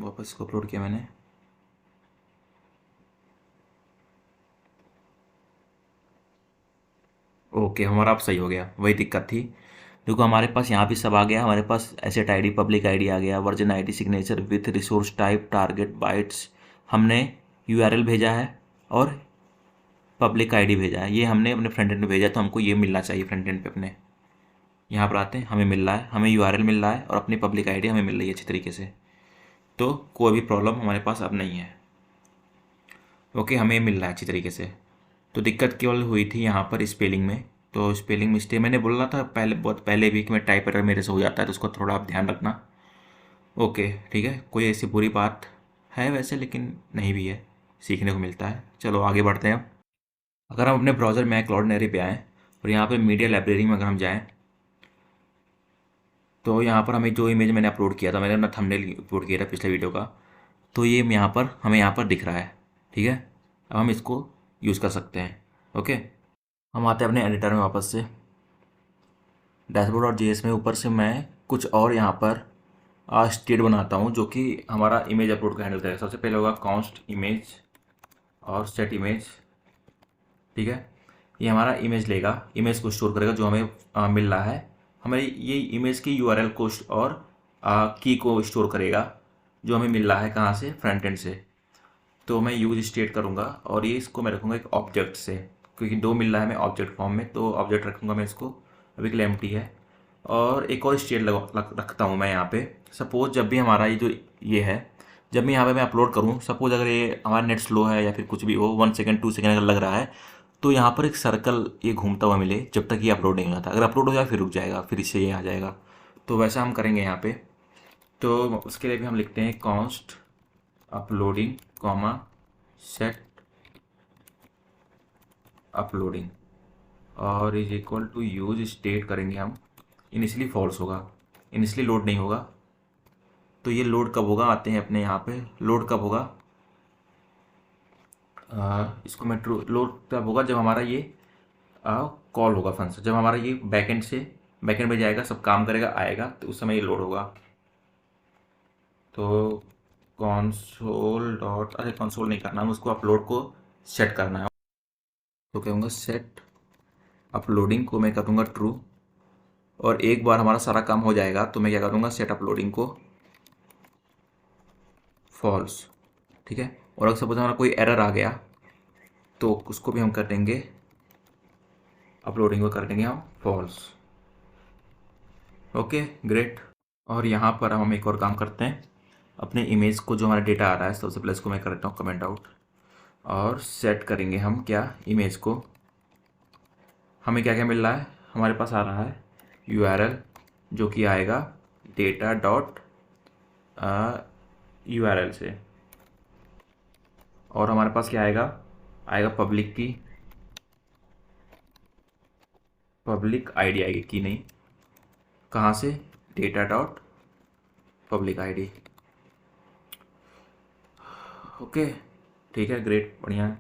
वापस इसको अपलोड किया मैंने। ओके, हमारा अब सही हो गया, वही दिक्कत थी। देखो हमारे पास यहाँ भी सब आ गया, हमारे पास एसेट आईडी, पब्लिक आईडी आ गया, version ID, signature with resource type, target bytes, हमने यूआरएल भेजा है और पब्लिक आईडी भेजा है। ये हमने अपने फ्रंट एंड में भेजा, तो हमको ये मिलना चाहिए फ्रंट एंड पे अपने। यहाँ पर आते हैं, हमें मिल रहा है, हमें यूआरएल मिल रहा है और अपनी पब्लिक आईडी हमें मिल रही है अच्छी तरीके से। तो कोई भी प्रॉब्लम हमारे पास अब नहीं है। ओके, हमें मिल रहा है अच्छी तरीके से। तो दिक्कत केवल हुई थी यहाँ पर स्पेलिंग में। तो स्पेलिंग मिस्टेक मैंने बोला था पहले, बहुत पहले भी, कि मैं टाइप एरर मेरे से हो जाता है, तो उसको थोड़ा आप ध्यान रखना। ओके ठीक है, कोई ऐसी बुरी बात है वैसे, लेकिन नहीं भी है, सीखने को मिलता है। चलो आगे बढ़ते हैं अब। अगर हम अपने ब्राउज़र में क्लाउडनेरी पे आएँ और यहाँ पे मीडिया लाइब्रेरी में अगर हम जाएँ, तो यहाँ पर हमें जो इमेज मैंने अपलोड किया था, मैंने अपना थंबनेल अपलोड किया था पिछले वीडियो का, तो ये यहाँ पर हमें यहाँ पर दिख रहा है। ठीक है, अब हम इसको यूज़ कर सकते हैं। ओके, हम आते हैं अपने एडिटर में वापस से, डैशबोर्ड और जेएस में। ऊपर से मैं कुछ और यहाँ पर स्टेट बनाता हूँ जो कि हमारा इमेज अपलोड का हैंडल करेगा। सबसे पहले होगा कॉन्स्ट इमेज और सेट इमेज। ठीक है, ये हमारा इमेज लेगा, इमेज को स्टोर करेगा जो हमें मिल रहा है। हमें ये इमेज की यूआरएल को और की को स्टोर करेगा जो हमें मिल रहा है कहाँ से, फ्रंट एंड से। तो मैं यूज स्टेट करूँगा और ये इसको मैं रखूँगा एक ऑब्जेक्ट से, क्योंकि दो मिल रहा है मैं ऑब्जेक्ट फॉर्म में, तो ऑब्जेक्ट रखूँगा मैं इसको। अभी के लिए एम्प्टी है। और एक और स्टेट रखता हूँ मैं यहाँ पे। सपोज जब भी हमारा ये जो ये है, जब भी यहाँ पे मैं अपलोड करूँ, सपोज अगर ये हमारा नेट स्लो है या फिर कुछ भी हो, 1 सेकंड 2 सेकंड अगर लग रहा है, तो यहाँ पर एक सर्कल ये घूमता हुआ मिले जब तक ये अपलोड नहीं होता। अगर अपलोड हो जाए फिर रुक जाएगा, फिर इससे ये आ जाएगा। तो वैसा हम करेंगे यहाँ पे। तो उसके लिए भी हम लिखते हैं const uploading comma set uploading और is equal to use state करेंगे हम। इनिशियली फॉल्स होगा, इनिशियली लोड नहीं होगा। तो ये लोड कब होगा, आते हैं अपने यहाँ पे, लोड कब होगा, इसको मैं ट्रू, लोड तब होगा जब हमारा ये कॉल होगा फंक्शन, जब हमारा ये बैकएंड से बैकएंड में जाएगा, सब काम करेगा, आएगा, तो उस समय ये लोड होगा। तो कॉन्सोल डॉट, अरे कॉन्सोल नहीं करना, हम उसको अपलोड को सेट करना है। तो कहूँगा सेट अपलोडिंग को मैं करूँगा ट्रू, और एक बार हमारा सारा काम हो जाएगा तो मैं क्या करूँगा, सेट अपलोडिंग को फॉल्स। ठीक है, और अगर सपोज हमारा कोई एरर आ गया तो उसको भी हम कर देंगे, अपलोडिंग को कर देंगे हम फॉल्स। Okay great. और यहाँ पर हम एक और काम करते हैं, अपने इमेज को जो हमारा डेटा आ रहा है, सबसे पहले इसको मैं करता हूँ कमेंट आउट, और सेट करेंगे हम क्या, इमेज को। हमें क्या क्या मिल रहा है, हमारे पास आ रहा है यूआरएल जो कि आएगा डेटा डॉट यूआरएल से, और हमारे पास क्या आएगा, आएगा पब्लिक की, पब्लिक आईडी आएगी की नहीं, कहाँ से, data dot public ID. Okay ठीक है, ग्रेट, बढ़िया है।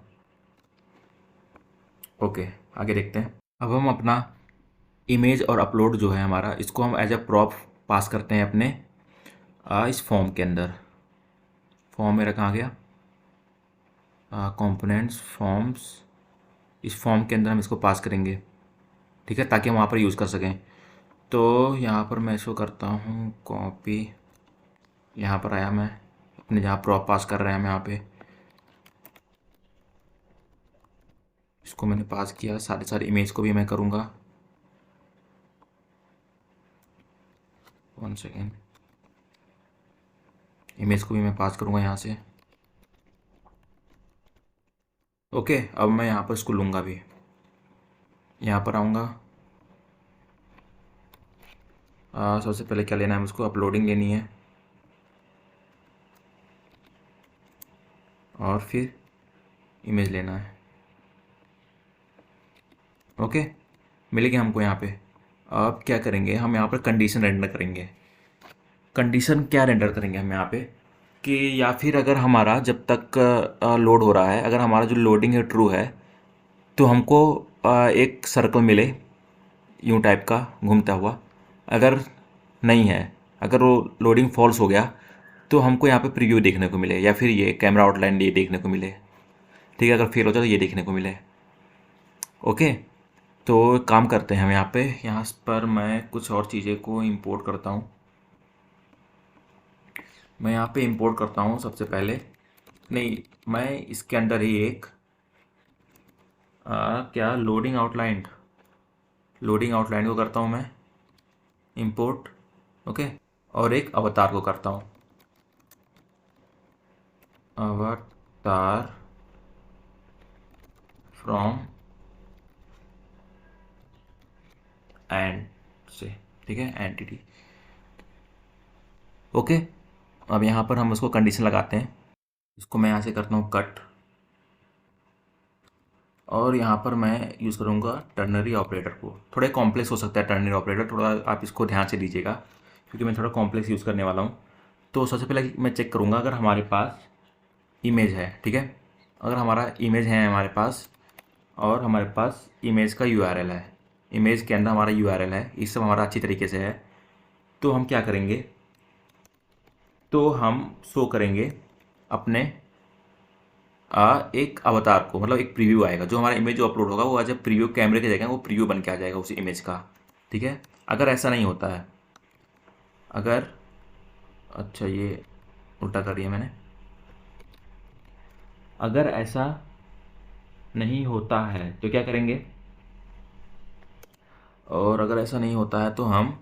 ओके आगे देखते हैं। अब हम अपना इमेज और अपलोड जो है हमारा, इसको हम एज ए प्रॉप पास करते हैं अपने इस फॉर्म के अंदर। फॉर्म मेरा कहाँ गया, कंपोनेंट्स फॉर्म्स, इस फॉर्म के अंदर हम इसको पास करेंगे। ठीक है, ताकि हम वहाँ पर यूज़ कर सकें। तो यहाँ पर मैं इसको करता हूँ कॉपी, यहाँ पर आया मैं अपने जहाँ प्रॉप पास कर रहे हैं हम, यहाँ पे इसको मैंने पास किया, सारे इमेज को भी मैं करूँगा, 1 सेकेंड, इमेज को भी मैं पास करूँगा यहाँ से। ओके, अब मैं यहाँ पर इसको लूँगा भी, यहाँ पर आऊँगा। सबसे पहले क्या लेना है मुझको, अपलोडिंग लेनी है, और फिर इमेज लेना है। ओके, मिल गया हमको यहाँ पे। अब क्या करेंगे, हम यहाँ पर कंडीशन रेंडर करेंगे। कंडीशन क्या रेंडर करेंगे हम यहाँ पे, कि या फिर अगर हमारा जब तक लोड हो रहा है, अगर हमारा जो लोडिंग है ट्रू है, तो हमको एक सर्कल मिले यूँ टाइप का घूमता हुआ। अगर नहीं है, अगर वो लोडिंग फॉल्स हो गया, तो हमको यहाँ पे प्रीव्यू देखने को मिले, या फिर ये कैमरा आउटलाइन ये देखने को मिले। ठीक है, अगर फेल हो जाए तो ये देखने को मिले। ओके, तो काम करते हैं हम यहाँ पर मैं कुछ और चीज़ें को इंपोर्ट करता हूँ। मैं यहाँ पे इंपोर्ट करता हूँ सबसे पहले, नहीं मैं इसके अंदर ही एक क्या लोडिंग आउटलाइन को करता हूँ मैं इंपोर्ट। ओके, और एक अवतार को करता हूँ अवतार फ्रॉम एंड से, ठीक है, एंटिटी। ओके, अब यहाँ पर हम उसको कंडीशन लगाते हैं। इसको मैं यहाँ से करता हूँ कट, और यहाँ पर मैं यूज़ करूँगा टर्नरी ऑपरेटर को। थोड़ा कॉम्प्लेक्स हो सकता है टर्नरी ऑपरेटर, थोड़ा आप इसको ध्यान से दीजिएगा क्योंकि मैं थोड़ा कॉम्प्लेक्स यूज़ करने वाला हूँ। तो सबसे पहले मैं चेक करूँगा अगर हमारे पास इमेज है, ठीक है, अगर हमारा इमेज है हमारे पास और हमारे पास इमेज का यूआरएल है, इमेज के अंदर हमारा यूआरएल है, ये सब हमारा अच्छी तरीके से है, तो हम क्या करेंगे, तो हम शो करेंगे अपने एक अवतार को, मतलब एक प्रीव्यू आएगा, जो हमारा इमेज जो अपलोड होगा वो आज प्रीव्यू कैमरे की जगह वो प्रीव्यू बन के आ जाएगा उस इमेज का, ठीक है। अगर ऐसा नहीं होता है, अगर अच्छा ये उल्टा कर दिया मैंने, अगर ऐसा नहीं होता है तो क्या करेंगे, और अगर ऐसा नहीं होता है तो हम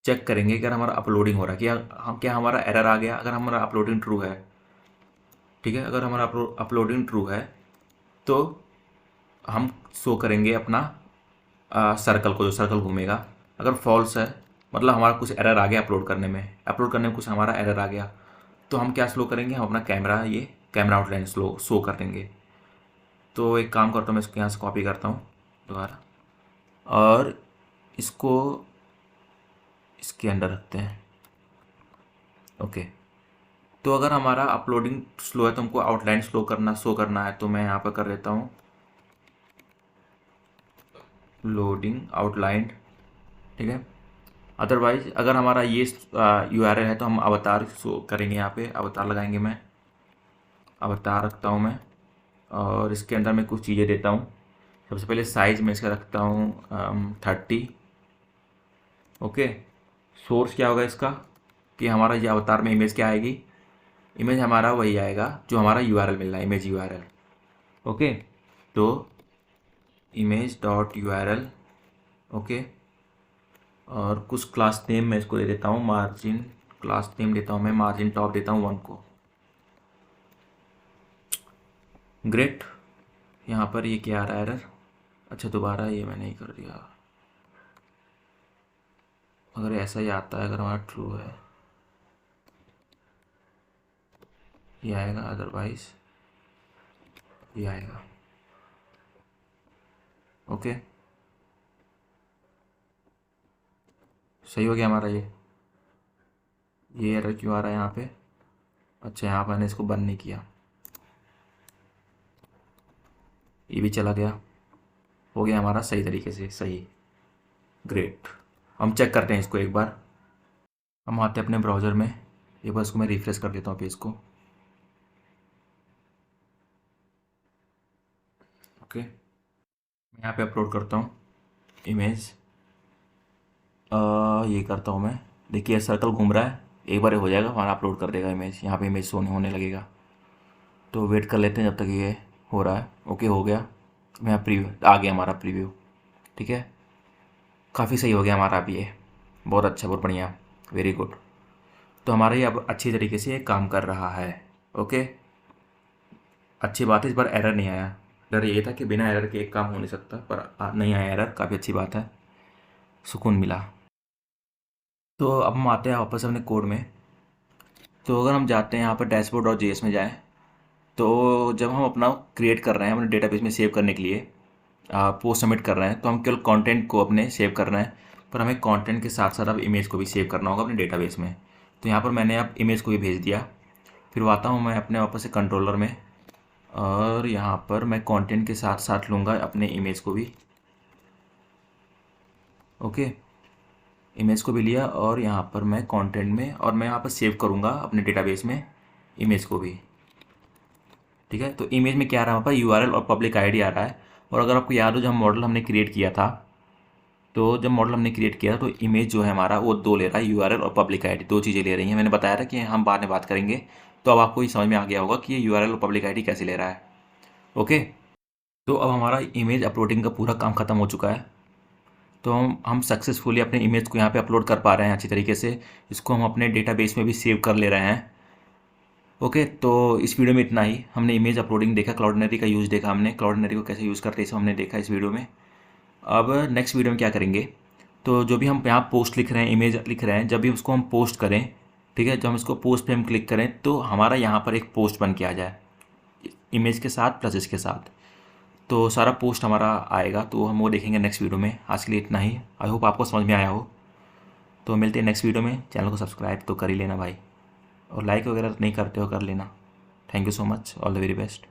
चेक करेंगे कि अगर हमारा अपलोडिंग हो रहा है, क्या हमारा एरर आ गया। अगर हमारा अपलोडिंग ट्रू है, ठीक है, अगर हमारा अपलोडिंग ट्रू है तो हम शो करेंगे अपना सर्कल को, जो सर्कल घूमेगा। अगर फॉल्स है मतलब हमारा कुछ एरर आ गया अपलोड करने में कुछ हमारा एरर आ गया, तो हम क्या स्लो करेंगे, हम अपना कैमरा आउटलाइन स्लो शो कर देंगे। तो एक काम करता हूँ, मैं इसको यहाँ से कॉपी करता हूँ दोबारा और इसको इसके अंदर रखते हैं। ओके, तो अगर हमारा अपलोडिंग स्लो है तो हमको आउटलाइन शो करना है, तो मैं यहाँ पर कर देता हूँ लोडिंग आउटलाइन, ठीक है। अदरवाइज अगर हमारा ये यूआरएल है तो हम अवतार शो करेंगे, यहाँ पे अवतार लगाएंगे, मैं अवतार रखता हूँ मैं, और इसके अंदर मैं कुछ चीज़ें देता हूँ। सबसे पहले साइज में इसका रखता हूँ 30। ओके, सोर्स क्या होगा इसका, कि हमारा ये अवतार में इमेज क्या आएगी, इमेज हमारा वही आएगा जो हमारा यूआरएल मिल रहा है, इमेज यूआरएल। ओके, तो इमेज डॉट यूआरएल, ओके, और कुछ क्लास नेम मैं इसको दे देता हूँ मार्जिन, क्लास नेम देता हूँ मैं मार्जिन टॉप देता हूँ 1 को। ग्रेट, यहाँ पर ये क्या आ रहा है एरर, अच्छा दोबारा ये मैंने ही कर दिया। अगर ऐसा ही आता है, अगर हमारा ट्रू है ये आएगा, अदरवाइज ये आएगा। ओके, सही हो गया हमारा ये एरर क्यों आ रहा है यहाँ पे, अच्छा यहाँ पर मैंने इसको बंद नहीं किया, ये भी चला गया, हो गया हमारा सही तरीके से सही। ग्रेट, हम चेक करते हैं इसको एक बार, हम आते हैं अपने ब्राउज़र में, एक बार इसको मैं रिफ्रेश कर देता हूँ पेज को। ओके, मैं यहाँ पे अपलोड करता हूँ इमेज, ये करता हूँ मैं, देखिए सर्कल घूम रहा है, एक बार हो जाएगा हमारा अपलोड कर देगा इमेज, यहाँ पे इमेज होने लगेगा। तो वेट कर लेते हैं जब तक ये हो रहा है। ओके, हो गया, मैं प्रीव्यू आ गया हमारा प्रीव्यू, ठीक है, काफ़ी सही हो गया हमारा अब ये, बहुत अच्छा, बहुत बढ़िया, वेरी गुड। तो हमारा ये अब अच्छी तरीके से ये काम कर रहा है। ओके, अच्छी बात है, इस बार एरर नहीं आया, डर ये था कि बिना एरर के एक काम हो नहीं सकता, पर नहीं आया एरर, काफ़ी अच्छी बात है, सुकून मिला। तो अब हम आते हैं वापस अपने कोड में। तो अगर हम जाते हैं यहाँ पर डैशबोर्ड और जेएस में जाएं, तो जब हम अपना क्रिएट कर रहे हैं अपने डेटाबेस में सेव करने के लिए, पोस्ट सबमिट कर रहे हैं, तो हम केवल कंटेंट को अपने सेव कर रहे हैं, पर हमें कंटेंट के साथ साथ अब इमेज को भी सेव करना होगा अपने डेटाबेस में। तो यहाँ पर मैंने अब इमेज को भी भेज दिया। फिर आता हूँ मैं अपने वापस से कंट्रोलर में, और यहाँ पर मैं कंटेंट के साथ साथ लूँगा अपने इमेज को भी। ओके, इमेज को भी लिया, और यहाँ पर मैं कंटेंट में, और मैं यहाँ पर सेव करूँगा अपने डेटाबेस में इमेज को भी, ठीक है। तो इमेज में क्या आ रहा है, वहाँ पर यूआरएल और पब्लिक आईडी आ रहा है, और अगर आपको याद हो जब मॉडल हमने क्रिएट किया था, तो जब मॉडल हमने क्रिएट किया तो इमेज जो है हमारा वो दो ले रहा है, यूआरएल और पब्लिक आईडी, दो चीज़ें ले रही हैं। मैंने बताया था कि हम बाद में बात करेंगे, तो अब आपको ये समझ में आ गया होगा कि ये यूआरएल और पब्लिक आईडी कैसे ले रहा है। ओके, तो अब हमारा इमेज अपलोडिंग का पूरा काम ख़त्म हो चुका है। तो हम सक्सेसफुली अपने इमेज को यहाँ पे अपलोड कर पा रहे हैं अच्छी तरीके से। इसको हम अपने डेटाबेस में भी सेव कर ले रहे हैं। ओके, तो इस वीडियो में इतना ही। हमने इमेज अपलोडिंग देखा, क्लाउडनेरी का यूज़ देखा, हमने क्लाउडनेरी को कैसे यूज़ करते हैं इसे हमने देखा इस वीडियो में। अब नेक्स्ट वीडियो में क्या करेंगे, तो जो भी हम यहाँ पोस्ट लिख रहे हैं, इमेज लिख रहे हैं, जब भी उसको हम पोस्ट करें, ठीक है, जब हम इसको पोस्ट पे हम क्लिक करें तो हमारा यहाँ पर एक पोस्ट बन के आ जाए इमेज के साथ प्लस इसके साथ, तो सारा पोस्ट हमारा आएगा। तो हम वो देखेंगे नेक्स्ट वीडियो में। आज के लिए इतना ही। आई होप आपको समझ में आया हो। तो मिलते हैं नेक्स्ट वीडियो में। चैनल को सब्सक्राइब तो कर ही लेना भाई, और लाइक वगैरह नहीं करते हो कर लेना। Thank you so much, all the very best.